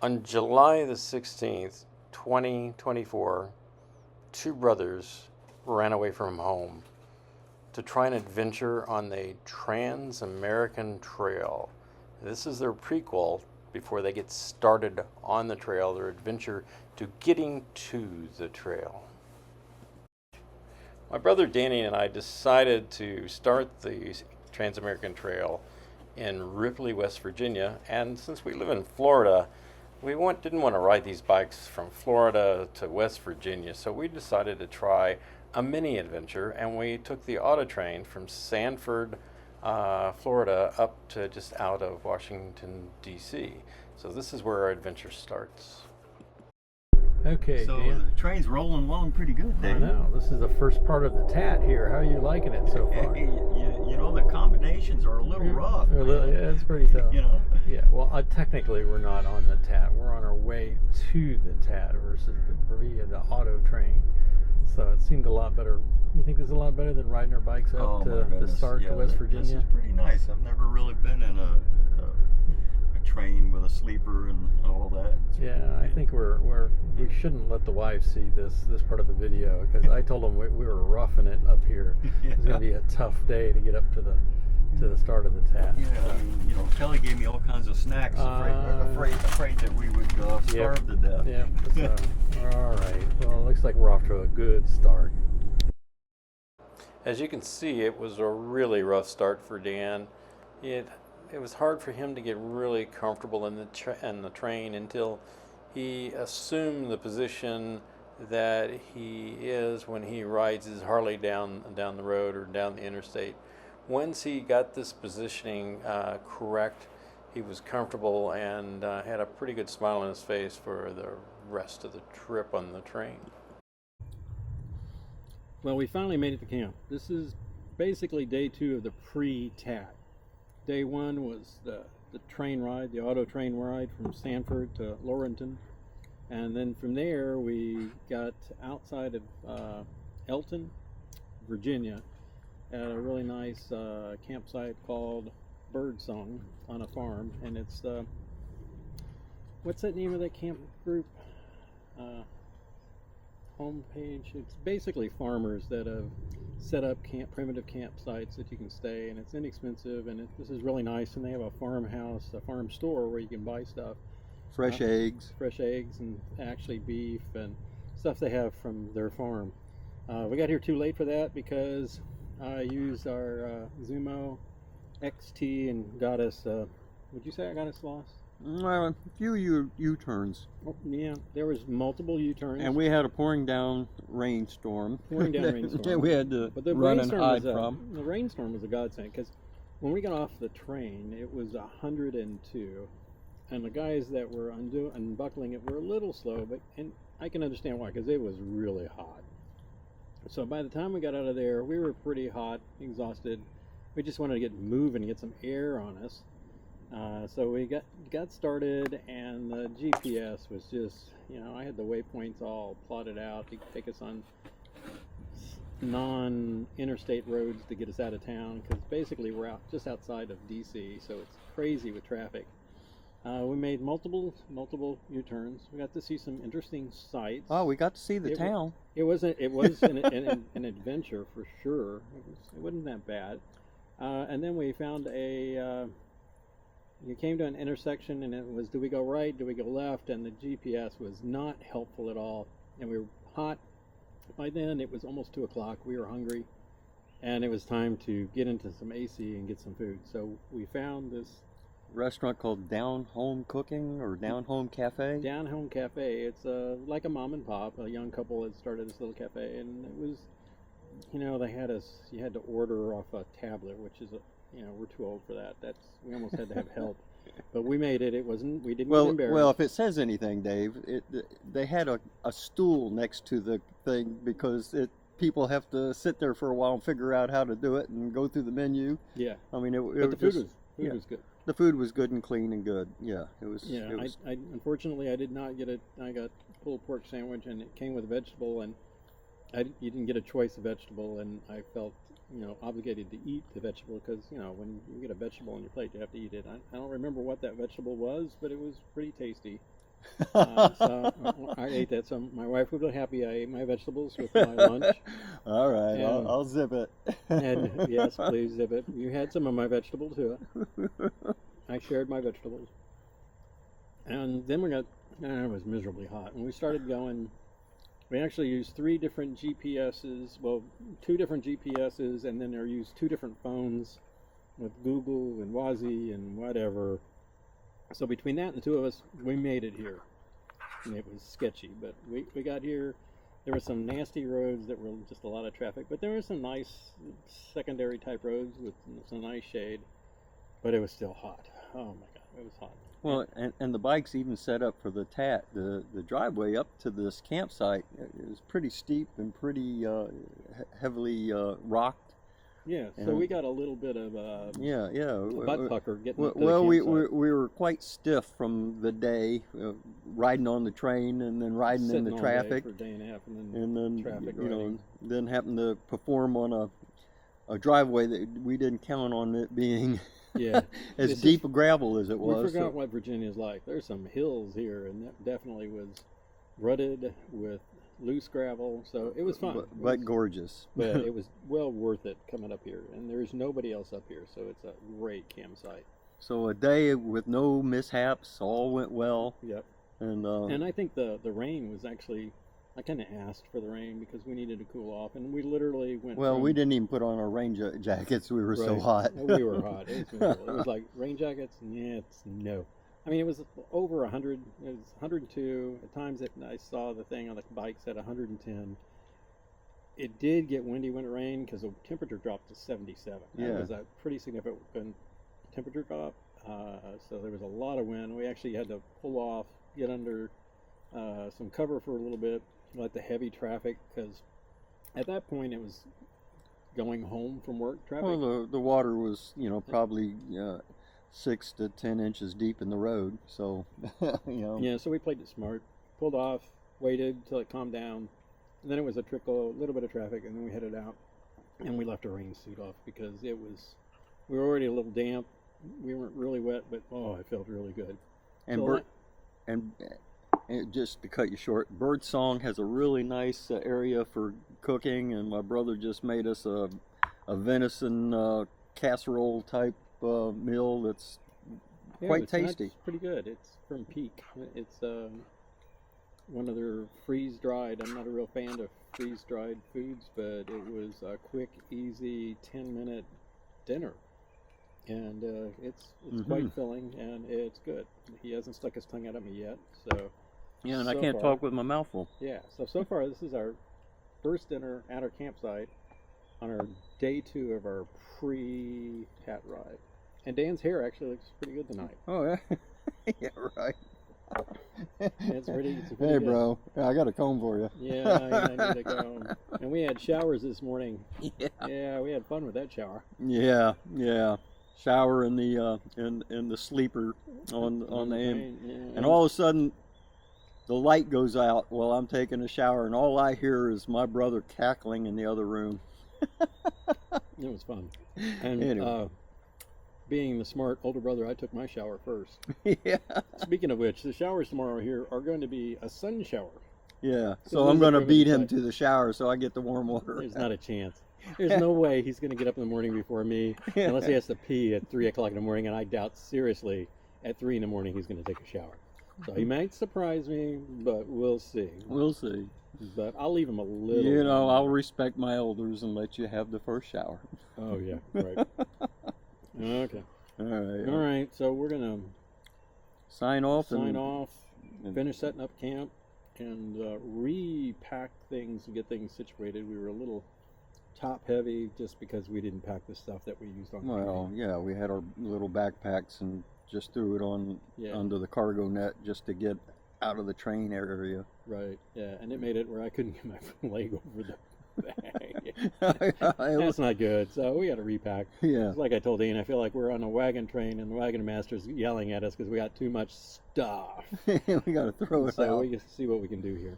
On July the 16th, 2024, two brothers ran away from home to try an adventure on the Trans-American Trail. This is their prequel before they get started on the trail, their adventure to getting to the trail. My brother Danny and I decided to start the Trans-American Trail in Ripley, West Virginia, and since we live in Florida, we didn't want to ride these bikes from Florida to West Virginia, so we decided to try a mini adventure, and we took the auto train from Sanford, Florida, up to just out of Washington, D.C. So this is where our adventure starts. Okay, so Dan. the train's rolling along pretty good, Dave. I know. This is the first part of the TAT here. How are you liking it so far? You know, the combinations are a little rough. Yeah, it's pretty tough. You know? Yeah, well, technically we're not on the TAT. We're on our way to the TAT versus via the auto train. So it seemed a lot better. You think this is a lot better than riding our bikes up to the start to West Virginia? This is pretty nice. I've never really been in a train with a sleeper and all that. Yeah, I think we shouldn't let the wives see this part of the video, because I told them we were roughing it up here. Yeah. It's going to be a tough day to get up to the start of the TAT. Yeah, I mean, you know, Kelly gave me all kinds of snacks, afraid that we would starve to death. Yeah. So, all right. Well, it looks like we're off to a good start. As you can see, it was a really rough start for Dan. It was hard for him to get really comfortable in the train until he assumed the position that he is when he rides his Harley down the road or down the interstate. Once he got this positioning correct, he was comfortable and had a pretty good smile on his face for the rest of the trip on the train. Well, we finally made it to camp. This is basically day 2 of the pre-TAT. Day 1 was the train ride, the auto train ride from Sanford to Laurenton. And then from there we got outside of Elton, Virginia, at a really nice campsite called Birdsong on a farm. And it's, what's that name of that camp group? Homepage. It's basically farmers that have set up primitive campsites that you can stay, and it's inexpensive, and this is really nice. And they have a farmhouse, a farm store where you can buy stuff, fresh eggs, and actually beef and stuff they have from their farm. We got here too late for that because I used our Zumo XT and got us. Would you say I got us lost? a few U-turns. Oh, yeah, there was multiple U-turns. And we had a pouring down rainstorm. That we had to run and hide from. The rainstorm was a godsend, because when we got off the train, it was 102, and the guys that were unbuckling it were a little slow, and I can understand why, because it was really hot. So by the time we got out of there, we were pretty hot, exhausted. We just wanted to get moving, get some air on us. So we got started, and the GPS was just, I had the waypoints all plotted out to take us on non-interstate roads to get us out of town, because basically we're just outside of DC, so it's crazy with traffic. We made multiple U-turns. We got to see some interesting sights. Oh, we got to see the town. It was an adventure for sure. It wasn't that bad. And then we found you came to an intersection, and it was, do we go right, do we go left? And the GPS was not helpful at all, and we were hot. By then it was almost 2 o'clock. We were hungry, and it was time to get into some AC and get some food. So we found this restaurant called Down Home Cooking or Down Home Cafe. Down Home Cafe. It's like a mom and pop. A young couple had started this little cafe, and it was, they had us. You had to order off a tablet, which is we're too old for that. We almost had to have help, but we made it. We didn't get embarrassed. Well, if it says anything, Dave, they had a stool next to the thing, because people have to sit there for a while and figure out how to do it and go through the menu. Yeah. I mean, but the food was good. The food was good and clean and good. Yeah, it was. Yeah, I unfortunately I did not get it. I got a pulled pork sandwich, and it came with a vegetable, and you didn't get a choice of vegetable, and I felt obligated to eat the vegetable, because when you get a vegetable on your plate, you have to eat it. I don't remember what that vegetable was, but it was pretty tasty. So I ate that. So my wife would be happy I ate my vegetables with my lunch. All right, And- I'll zip it. And yes, please zip it. You had some of my vegetables too. I shared my vegetables. And then it was miserably hot. And we started going, we actually used 3 different GPSs, well, 2 different GPSs, and then they used 2 different phones with Google and Wazi and whatever. So between that and the 2 of us, we made it here. And it was sketchy, but we got here. There were some nasty roads that were just a lot of traffic, but there were some nice secondary type roads with some nice shade, but it was still hot. Oh my God, it was hot. Well, and the bike's even set up for the TAT. The driveway up to this campsite is pretty steep and pretty heavily rocked. Yeah, so And- we got a little bit of Yeah, yeah. butt pucker getting Well, up to the well, we campsite. were quite stiff from the day, riding on the train and then riding in Sitting the all day traffic, for a day and a half, and then and then traffic you know, riding. then happened to perform on a driveway that we didn't count on it being yeah, as This is- deep a gravel as it we was. forgot so- what Virginia's like. There's some hills here, and that definitely was rutted with loose gravel, so it was fun. but gorgeous. But it was well worth it coming up here, and there's nobody else up here, so it's a great campsite. So a day with no mishaps, all went well, Yep. and And I think the rain was actually, I kind of asked for the rain because we needed to cool off, and we literally went. well, from- we didn't even put on our rain jackets. We were so Right. hot. We were hot. It was miserable. It was like rain jackets. Yeah, it's no. I mean, it was over 100. It was 102. At times, I saw the thing on the bike said 110. It did get windy when it rained because the temperature dropped to 77. That Yeah. was a pretty significant temperature drop. So there was a lot of wind. We actually had to pull off, get under some cover for a little bit, let the heavy traffic, because at that point it was going home from work traffic. Well, the water was, probably 6 to 10 inches deep in the road. So, Yeah, so we played it smart, pulled off, waited till it calmed down, and then it was a little bit of traffic, and then we headed out, and we left our rain suit off because we were already a little damp. We weren't really wet, but it felt really good. and So and just to cut you short, Birdsong has a really nice area for cooking, and my brother just made us a venison casserole type meal that's quite tasty. It's pretty good. It's from Peak. It's one of their freeze-dried. I'm not a real fan of freeze-dried foods, but it was a quick, easy 10-minute dinner. And it's quite filling, and it's good. He hasn't stuck his tongue out at me yet, so Yeah, and I so can't far- talk with my mouth full. yeah. So far, this is our first dinner at our campsite on our day 2 of our pre-TAT ride. And Dan's hair actually looks pretty good tonight. Oh yeah, yeah, right. It's pretty Hey, good. bro, I got a comb for you. Yeah, I need to go. And we had showers this morning. Yeah. Yeah, we had fun with that shower. Yeah, yeah. Shower in the in the sleeper on the end, Yeah. and all of a sudden, the light goes out while I'm taking a shower, and all I hear is my brother cackling in the other room. It was fun. And Anyway. being the smart older brother, I took my shower first. Yeah, Speaking of which, the showers tomorrow here are going to be a sun shower. yeah. Because So I'm there's a gonna room beat him inside. to the shower so I get the warm water. There's not a chance. There's no way he's going to get up in the morning before me unless he has to pee at 3 o'clock in the morning, and I doubt seriously at 3 in the morning he's going to take a shower. So he might surprise me, but we'll see. We'll see. But I'll leave him a little. I'll respect my elders and let you have the first shower. Oh, yeah, right. Okay. All right. All right, so we're going to Sign off. sign off, and- finish setting up camp, and repack things and get things situated. We were a little top heavy just because we didn't pack the stuff that we used on the Well, train. yeah, we had our little backpacks and just threw it on Yeah. under the cargo net just to get out of the train area. Right, yeah, and it made it where I couldn't get my leg over the bag. It That's was- not good, so we got to repack. yeah. It's like I told Ian, I feel like we're on a wagon train and the wagon master's yelling at us because we got too much stuff. We got to throw it So out. we can see what we can do here.